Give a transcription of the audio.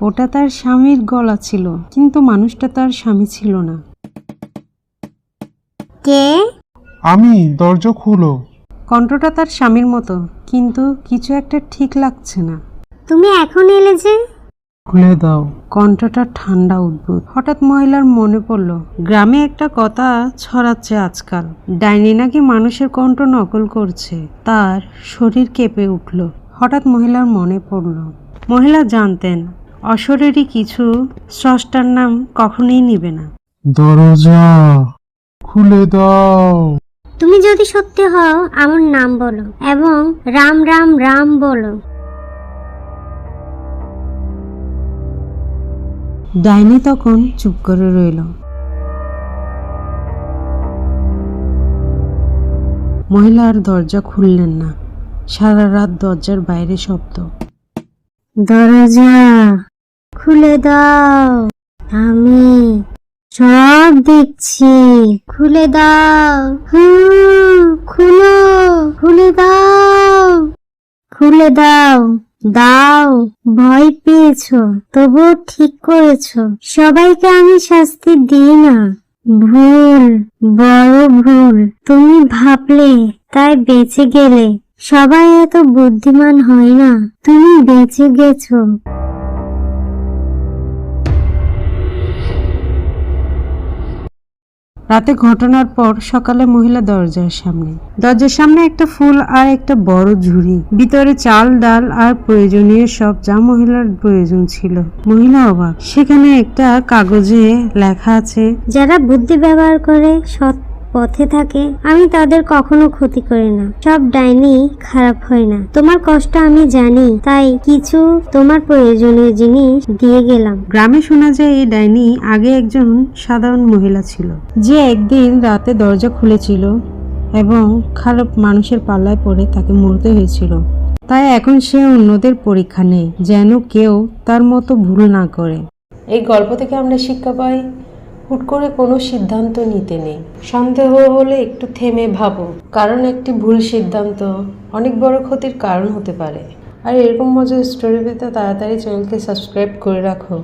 ওটা তার স্বামীর গলা ছিল, কিন্তু মানুষটা তার স্বামী ছিল না। কে? আমি, দরজা খুলো। কণ্ঠটা তার স্বামীর মতো, কিন্তু কিছু একটা ঠিক লাগছে না। তুমি এখন এলে যে? খুলে দাও। কণ্ঠটা ঠান্ডা উদ্ভুত। হঠাৎ মহিলার মনে পড়ল, গ্রামে একটা কথা ছড়াচ্ছে আজকাল, ডাইনি নাকি মানুষের কণ্ঠ নকল করছে। তার শরীর কেঁপে উঠল। হঠাৎ মহিলার মনে পড়ল, মহিলা জানতেন অশরীরী কিছু স্রষ্টার নাম কখনোই নিবে না। দরজা খুলে দাও। তুমি যদি সত্যি হও আমার নাম বলো এবং রাম রাম রাম বলো। ডাইনি তখন চুপ করে রইল। মহিলা আর দরজা খুললেন না। সারা রাত দরজার বাইরে শব্দ। দরজা খুলে দাও, আমি সব দেখছি। খুলে দাও, খুলো, খুলে দাও, খুলে দাও। দাও, ভয় পেয়েছো, তবুও ঠিক করেছো। সবাইকে আমি শাস্তি দিই না। ভুল, বড় ভুল। তুমি ভাবলে তাই বেঁচে গেলে। সবাই এত বুদ্ধিমান হয় না। তুমি বেঁচে গেছো। রাতে ঘটনার পর সকালে মহিলা দরজার সামনে একটা ফুল আর একটা বড় ঝুড়ি, ভিতরে চাল, ডাল আর প্রয়োজনীয় সব, যা মহিলার প্রয়োজন ছিল। মহিলা অবাক। সেখানে একটা কাগজে লেখা আছে, যারা বুদ্ধি ব্যবহার করে সৎ পথে থাকে, আমি তাদের কখনো ক্ষতি করি না। সব ডাইনি খারাপ হয় না। তোমার কষ্ট আমি জানি, তাই কিছু তোমার প্রয়োজনীয় জিনিস দিয়ে গেলাম। গ্রামে শোনা যায় এই ডাইনি আগে একজন সাধারণ মহিলা ছিল, যে একদিন রাতে দরজা খুলেছিল এবং খারাপ মানুষের পাল্লায় পড়ে তাকে মরতে হয়েছিল। তাই এখন সে অন্যদের পরীক্ষা নেয়, যেন কেউ তার মতো ভুল না করে। এই গল্প থেকে আমরা শিক্ষা পাই, হুট করে কোনো সিদ্ধান্ত নিতে নেই। সন্দেহ হলে একটু থেমে ভাবো, কারণ একটি ভুল সিদ্ধান্ত অনেক বড় ক্ষতির কারণ হতে পারে। আর এরকম মজার স্টোরি পেতে তাড়াতাড়ি চ্যানেলকে সাবস্ক্রাইব করে রাখো।